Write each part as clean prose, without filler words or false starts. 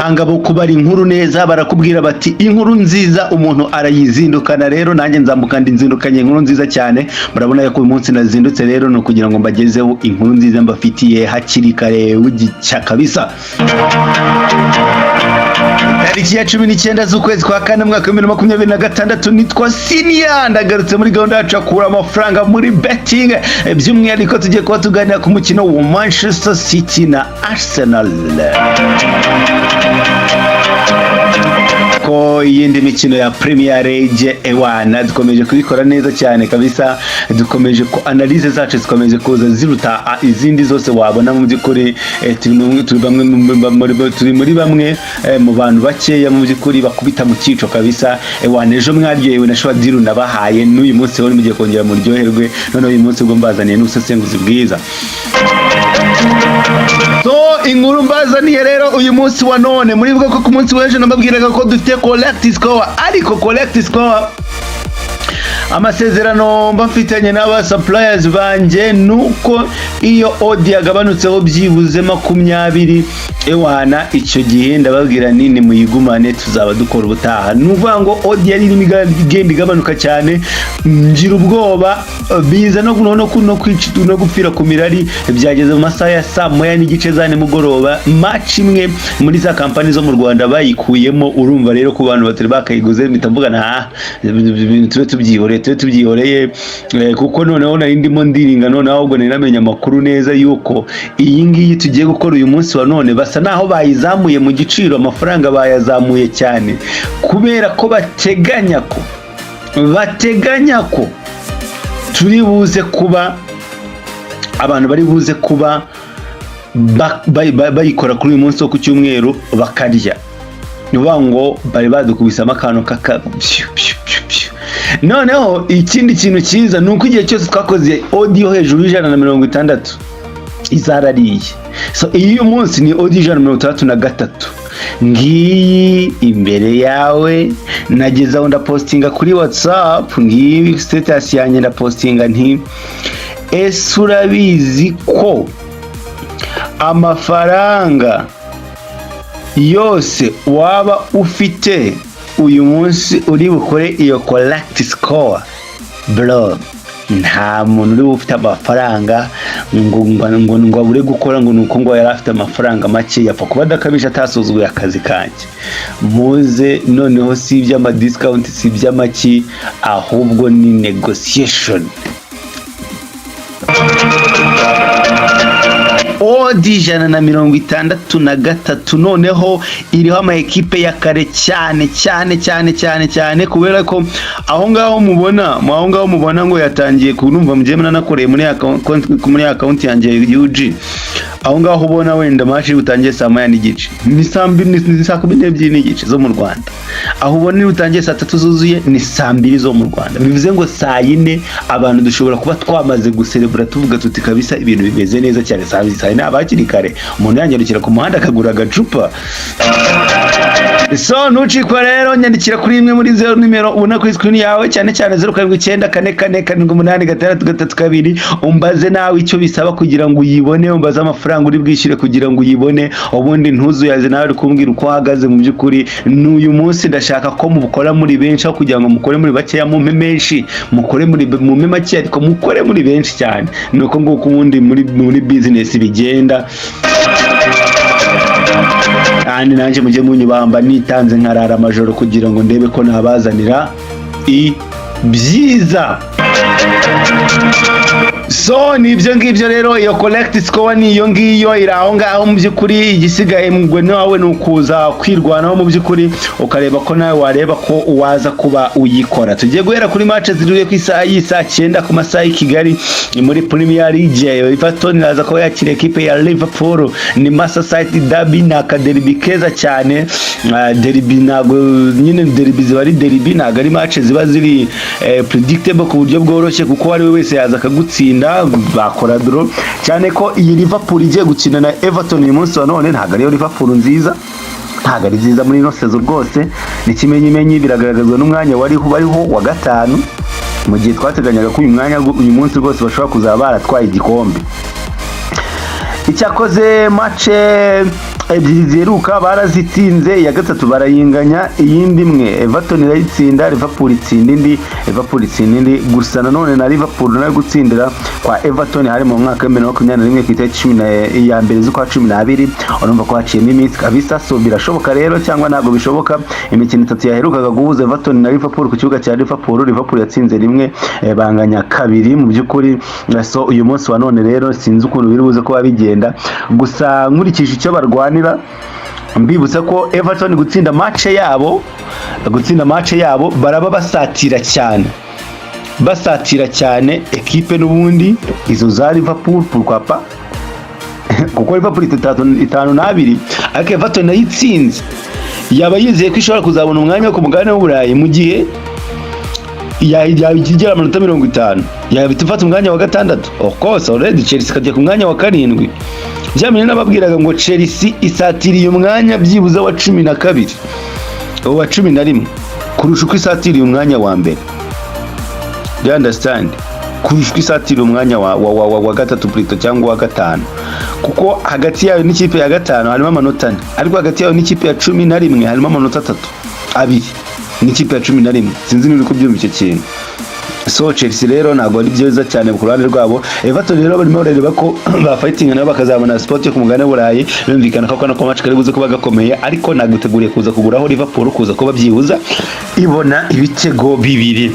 abahanga bo kubara inkuru neza barakubwira bati inkuru nziza umuntu arayizindukana. Rero nanjye nzambuka ndinzindukanye inkuru nziza cyane. Murabona ko uyu munsi nazindutse rero no kugira ngo mbagezeho inkuru nziza mbafitiye hakiri kare ugica kabisa. Tariki ya 19 z'ukwezi kwa kane mwaka wa 2026 nitwa Senior, ndagarutse muri gahunda yacu akura amafaranga muri betting, by'umwihariko tugiye kuba tuganira ku mukino wa Manchester City na Arsenal. Ko yindi mikino ya Premier League ewana dukomeje kubikora neza cyane kabisa, dukomeje ko analyse zacu zikomeje kuza ziruta izindi zose wabona mu by'ukuri. Turi muri bamwe mu bantu bakeya mu by'ukuri bakubita mu cyico kabisa. Ewana ejo mwaryohewe na Shwadiru nabahaye, n'uyu munsi wari mugiye kongera mu ryoherwe, none uyu munsi ubwo mbazaniye n'ubusesenguzi bwiza. So inkuru mbazaniye rero uyu munsi wa none, muri bwo ko ku munsi w'ejo nababwiraga ko dufite collect score, ariko collect score amasezerano mbafitanye n'aba suppliers banje nuko iyo odi yagabanutseho byibuze 20, ewana icyo gihe ndababwira nini muyigumane tuzaba dukora ubutaha. Nuvuga ngo odi yari igenda igabanuka cyane, ngira ubwoba biza no gupfira ku mirari. Byageze mu masaha ya saa moya n'igice za nimugoroba, match imwe muri za kampani zo mu Rwanda bayikuyemo. Urumva rero ku bantu batari bakayiguze mitavugana tubyihoreye kuko noneho nari ndimo ndiringa, none ahubwo niramenya amakuru neza yuko iyi ngiyi tugiye gukora uyu munsi wa none basa naho bayizamuye mu giciro, amafaranga bayazamuye cyane kubera ko bateganya ko turi buze kuba abantu bari buze kuba bayikora kuri uyu munsi wo ku cyumweru bakarya. Nuvuga ngo bari badukubisamo akantu noneho ikindi kintu cyiza nuko igihe cyose twakoze audio hejuru y'160 izarariye. So iyo munsi ni audio 163 ngiyi imbere yawe, nageza aho ndapostinga kuri WhatsApp, ngiyi status yanjye ndapostinga nti ese urabizi ko amafaranga yose waba ufite uyu munsi uri bukore iyo collect score bro, nta muntu uri ufite amafaranga ngo abure gukora ngo nuko ngo yari afite amafaranga make yapfa kuba adakabije atasuzuguye akazi kanjye. Muze noneho si iby'ama discount, si iby'amaki, ahubwo ni negotiation. Odi 163 noneho iriho ama ekipe ya kare cyane kubera ko aho ngaho mubona ngo yatangiye kunumva mujyemana nakoreye muri account yanjye UG. Aho ngaho ubona wenda match utangiye saa moya n'igice, ni saa 12 n'igice zo mu Rwanda. Aho ubona utangiye saa 3 zuzuye ni saa 2 zo mu Rwanda. Bivuze ngo saa 4 abantu dushobora kuba twamaze guserebura tuvuga tuti kabisa ibintu bimeze neza cyane. Saa 4 abakiri kare umuntu yanyarukira ku muhanda akagura agacupa. So nucikwa rero nyandikira kuri imwe muri 0 nimero ubona kuri screen yawe, cyane 0794444632 umbaze nawe icyo bisaba kugira ngo uyibone, umbaze amafaranga uri bwishyire kugira ngo uyibone, ubundi ntuzu yaze nawe kumbwira uko hagaze. Mu by'ukuri n'uyu munsi ndashaka ko mubukora muri benshi, aho kugira ngo mukore muri bakeya mu menshi, mukore muri mu make ariko mukore muri benshi cyane. Nuko nguko ubundi muri business bigenda. Kandi nanjye mujye munyubamba nitanze nkarara amajoro kugira ngo ndebe ko nabazanira ibyiza. So nibyo ngibyo rero, iyo collect score ni iyo ngiyo iraho ngaho. Mu by'ukuri igisigaye mugwe nawe nukuza kwirwanaho mu by'ukuri ukareba ko nawe wareba ko waza kuba uyikora. Tugiye guhera kuri match ziriwe ku isaha y'isa 9 ku masaha i Kigali muri Premier League. Everton iraza ko yakira equipe ya Liverpool, ni Merseyside derby na akaderby keza cyane. Derby nago nyine derby zibari derby nago ari match ziba ziri predictable ku buryo bworoshye, kuko ari we wese yaza akagutsinda bakora draw. Cyane ko iyi Liverpool igiye gukina na Everton uyu munsi wa none ntago ariyo Liverpool nziza, ntago ari nziza muri no sezo rwose. Ni kimenyimenyi biragaragazwa n'umwanya bariho wa 5 mu gihe twateganyaga ko uyu mwanya uyu munsi rwose bashobora kuzaba baratwaye igikombe. Icyakoze match ebyiri ziheruka barazitsinze, iya gatatu barayinganya, iyindi imwe Everton irayitsinda, Liverpool itsinda indi, Liverpool itsinda indi. Gusa nanone na Liverpool nayo gutsindira kwa Everton hari mu mwaka wa 2021 ku itariki 10 ya mbere z'ukwa 12. urumva ko haciyemo iminsi kabisa, so birashoboka rero cyangwa ntabwo bishoboka. Imikino itatu yaherukaga guhuza Everton na Liverpool ku kibuga cya Liverpool yatsinze rimwe, banganya kabiri mu by'ukuri. So uyu munsi wa none rero sinzi ukuntu biri buze kuba bigenda, gusa nkurikije icyo barwanira, mbibutsa ko Everton gutsinda match yabo baraba basatira cyane ekipe n'ubundi izo za Liverpool pourquoi kuko Liverpool 5-2 ariko Everton yitsinze, yaba yizeye ko ishobora kuzabona umwanya wo ku mugabane w'Uburayi mu gihe yabigera amanota 50, yabifata umwanya wa gatandatu. Of course already Chelsea kajya ku mwanya wa 7. Jamie nababwiraga ngo Chelsea isatiriye umwanya byibuze wa 12 wa 11 kurusha uko isatiriye umwanya wa mbere. Do you understand? Kurusha uko isatiriye umwanya wa gatatu plutôt cyangwa wa gatanu, kuko hagati yayo n'ikipe ya gatanu harimo amanota 4, ariko hagati yayo n'ikipe ya 11 harimo amanota 3 n'ikipe ya 11. Sinzi niba kubyumva icyo kintu. So Chelsea rero ntabwo ari byiza cyane ku ruhande rwabo. Everton rero barimo bareba ko bafighting nabo bakazabona sport yo ku mugane w'Uburayi, bimvikana ko match kari buze kuba gakomeye, ariko naguteguriye kuza kuguraho Liverpool kuza kuba byibuza ibona ibitego 2.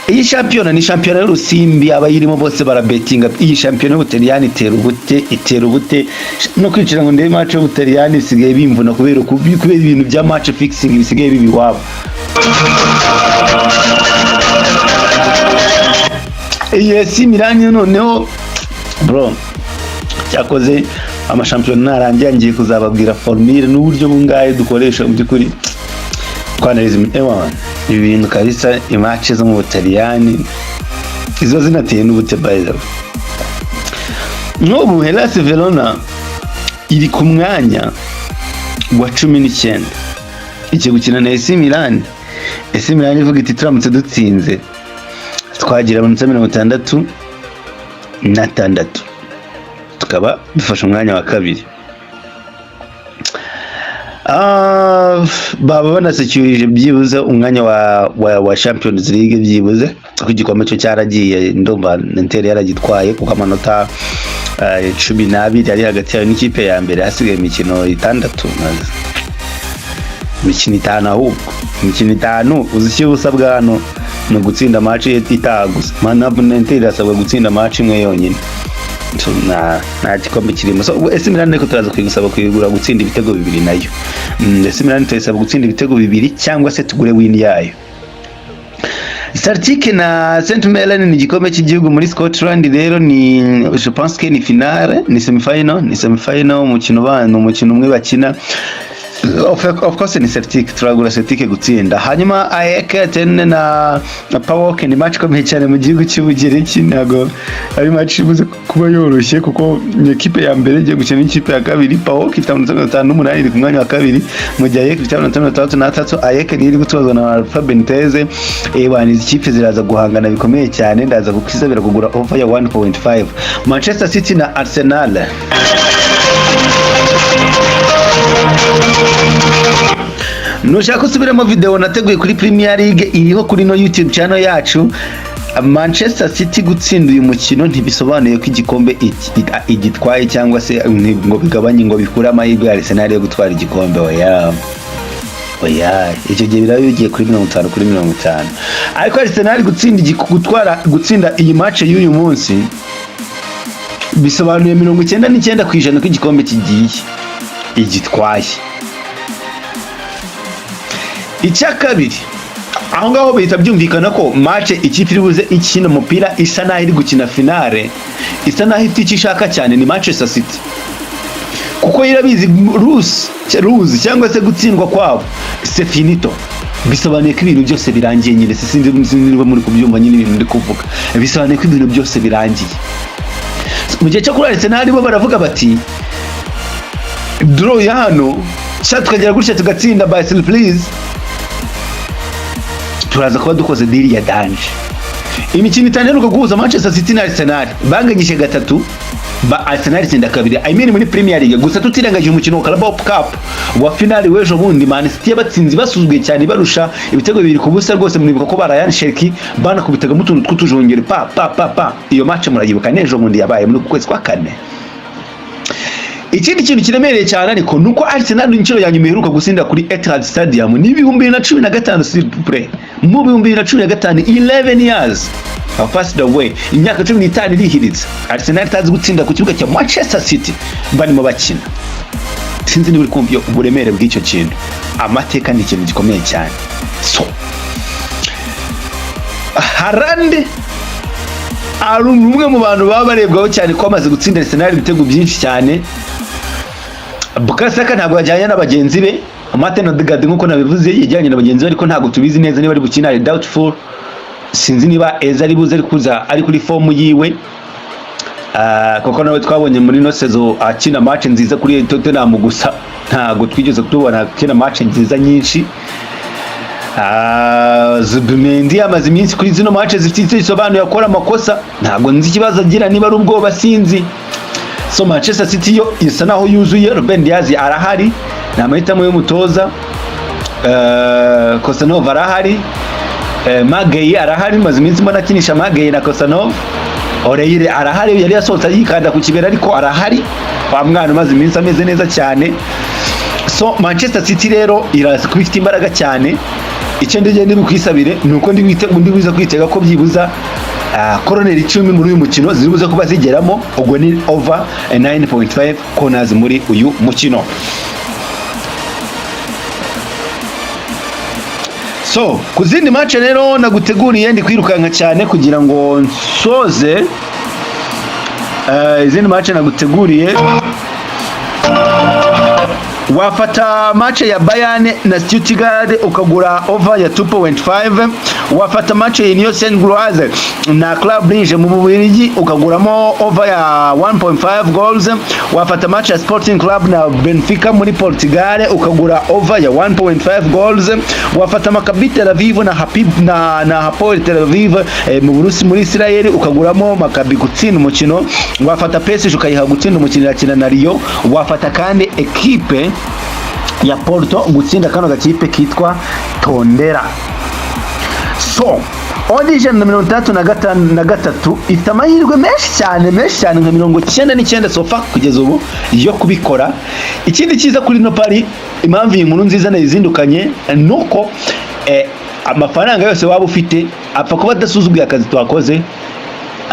Iyi shampiyona ni shampiyona y'urusimbi, abayirimo bose barabetinga. Iyi shampiyona y'Ubutaliyani itera ubute no kwicira ngo ndebe match y'Ubutaliyani isigaye bimvuna kubera ibintu bya match fixing bisigaye bibi wabo. AC Milan noneho bro cyakoze amashampiyona narangiye, ngiye kuzababwira formule n'uburyo bungaye dukoresha mu by'ukuri twanarize ibintu kabisa. Imatch zo mu Butaliyani izo zinateye n'ubute by the way. N'ubu Hellas Verona iri ku mwanya wa 19 igiye gukina na AC Milan. AC Milan ivuga iti turamutse dutsinze twagira amanota 66 tukaba dufashe umwanya wa 2. Baba banasecurije byibuze umwanya wa Champions League byibuze, ku gikombe cyo cyaragiye ndumva Inter yaragitwaye kuko amanota 12 ari hagati yayo n'ikipe ya mbere. Hasigaye imikino 6 imikino 5 ahubwo imikino 5 uzicyo usabwa hano no gutsinda match itaguza. Inter irasabwa gutsinda match imwe yonyine, nta gikombe kirimo. So AC Milan ariko turaza kuyigusaba kuyigura gutsinda ibitego 2 nayo. AC Milan tuyisaba gutsinda ibitego 2 cyangwa se tugure win yayo. Celtic na St Mirren ni igikombe cy'igihugu muri Scotland rero, ni je pense que ni finale, ni semi-final umukino umwe bakina. Of course ni Celtic, turagura Celtic gutsinda. Hanyuma AEK Athene na PAOK ni match komeye cyane mu gihugu cy'Ubugereki, ntago ari match ibuze kuba yoroshye kuko ni equipe ya mbere igiye gukina n'ikipe ya kabiri. PAOK ifite 58 iri ku mwanya wa 2 mu gihe AEK ifite 63. AEK ni iri gutozwa na Alpha Benitez. Bani ikipe ziraza guhangana bikomeye cyane, ndaza kukisabira kugura offer ya 1.5. Manchester City na Arsenal. Nushaka usubiramo video nateguye kuri Premier League iriho kuri no YouTube channel yacu. Manchester City gutsinda uyu mukino ntibisobanuye ko igikombe igitwaye cyangwa se ngo bigabanye ngo bikura amahirwe ya Arsenal yo gutwara igikombe. Oya icyo gihe birabigiye kuri 50-50. Ariko Arsenal gutsinda iyi match y'uyu munsi bisobanuye 99% ko igikombe kigiye igitwaye. Icya kabiri, aho ngaho bahita byumvikana ko match ikipe iri buze ikina umupira isa naho iri gukina finale, isa naho itishaka cyane ni Manchester City, kuko irabizi lose cyangwa se gutsindwa kwabo c'est finito. Bisobanuye ko ibintu byose birangiye nyine. Sinzi niba muri kubyumva nyine ibintu ndi kuvuga. Bisobanuye ko ibintu byose birangiye. Mu gihe cyo kuri Arsenal bo baravuga bati draw ya hano cyatwagera gutya tugatsinda by surprise, turaza kuba dukoze deal ya danger. Imikino 5 heruka guhuza Manchester City na Arsenal banganyije 3 ba Arsenal itsinda kabiri muri Premier League. Gusa tutirengagije umukino wa Carabao Cup wa finale w'ejo bundi Man City yabatsinzi basuzwe cyane barusha ibitego bibiri ku busa rwose. Muribuka ko Ryan Cherki banakubitaga mutuntu tw'utujongere pa iyo match murayibuka n'ejo bundi yabaye muri kwezi kwa kane. Ikindi kintu kiremereye cyane ariko nuko Arsenal inshuro ya nyuma iheruka gusinda kuri Etihad Stadium ni 2015 s'il vous plaît, mu 2015, 11 years have passed away, imyaka 15 irihiritse Arsenal itazi gutsinda ku kibuga cya Manchester City barimo bakina. Sinzi niba uri kumva uburemere bw'icyo kintu, amateka ni ikintu gikomeye cyane. So Haaland ari umwe mu bantu baba barebwaho cyane ko amaze gutsinda Arsenal ibitego byinshi cyane. Bukayo Saka ntabwo yajyanye n'abagenzi be, Martin Odegaard nkuko nabivuze yajyanye n'abagenzi be, ariko ntabwo tubizi neza niba ari bukina, ari doubtful. Sinzi niba Eza ari buze kuza ari kuri form yiwe, kuko nawe twabonye muri no season akina match nziza kuri Tottenham, gusa ntabwo twigeze kutubona akina match nziza nyinshi. Zubimendi amaze iminsi kuri zino match zifite isobanuro yakora amakosa, ntabwo nzi ikibazo agira niba ari ubwoba sinzi. So Manchester City yo isa naho yuzuye. Ruben Diaz arahari, ni amahitamo y'umutoza. Kosanov arahari, Maguire arahari, maze iminsi mbona akinisha Maguire na Kosanov. Oreire arahari, yari yasohotse yikanda ku kibera ariko arahari, wa mwana maze iminsi ameze neza cyane. So Manchester City rero iraza kubifite imbaraga cyane. Icyo ndegende bikwisabire nuko ndi biza kwitega ko byibuza koroneri 10 muri uyu mukino ziribuze kuba zigeramo, ubwo ni over 9.5 corners muri uyu mukino. So kuzindi match rero naguteguriye ndi kwirukanka cyane kugira ngo nsoze. Izindi match naguteguriye, wafata match ya Bayern na Stuttgart ukagura over ya 2.5. Wafata match ya Union Saint-Gilloise na Club Brugge mu Bubiligi ukaguramo over ya 1.5 goals. Wafata match ya Sporting Club na Benfica muri Portugal ukagura over ya 1.5 goals. Wafata Maccabi Tel Aviv na Hapoel Tel Aviv mu Burusi muri Israel ukaguramo Maccabi gutsinda umukino. Wafata PSG ukayiha gutsinda umukino yakina na Lyon. Wafata kandi equipe ya Porto gutsinda kano gakipe kitwa Tondela. So audition na 33 ifite amahirwe menshi cyane nka 99 sofa kugeza ubu yo kubikora. Ikindi cyiza kuri no pari, impamvu iyi nkuru nziza nayizindukanye nuko amafaranga yose waba ufite apfa kuba adasuzuguye akazi twakoze.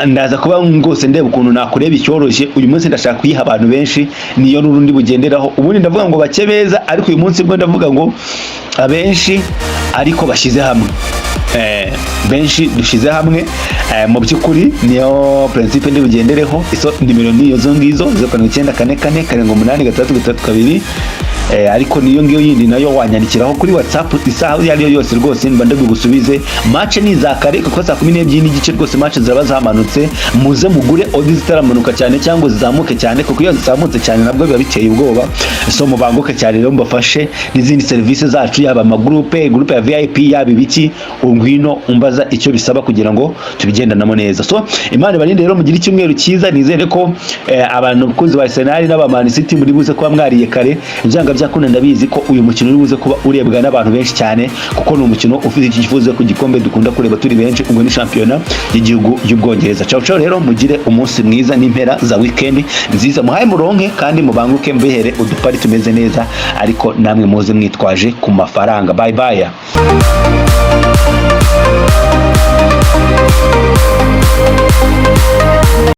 Ndaza kuba ngose ndeba ukuntu nakureba icyoroshye. Uyu munsi ndashaka kuyiha abantu benshi, niyo nurundi bugenderaho. Ubundi ndavuga ngo bake beza, ariko uyu munsi bwo ndavuga ngo abenshi ariko bashize hamwe. Benshi dushize hamwe, mu by'ukuri niyo principe ndi bugendereho. Iso nimero niyo zo ngizo 0944483332. Ariko niyo ngiyo yindi nayo wanyandikiraho kuri WhatsApp isaha yariyo yose rwose mba ndagusubize. Match ni zakare kuko saa 12 n'igice rwose match ziraba zamanutse. Muze mugure odds zitaramanuka cyane cyangwa zizamuke cyane, kuko iyo zizamutse cyane nabwo biba biteye ubwoba. So mubanguke cyane rero mbafashe n'izindi services zacu, yaba ama groupe ya VIP yaba ibiki, ungwino umbaza icyo bisaba kugira ngo tubigendanamo neza. So Imana barinde rero mugira icyumweru cyiza. Nizere ko abantu bakunzi ba Arsenal n'aba Man City muri buze kuba mwariye kare. Ibyanga byakunda ndabizi ko uyu mukino uri buze kuba urebwa n'abantu benshi cyane, kuko ni umukino ufite ikifuzo ku gikombe dukunda kureba turi benshi, ubwo ni championnat y'igihugu y'Ubwongereza. Ciao ciao rero, mugire umunsi mwiza n'impera za weekend nziza, muhaye muronke kandi mubanguke mbehere udupari tumeze neza, ariko namwe muze mwitwaje ku mafaranga. Bye bye.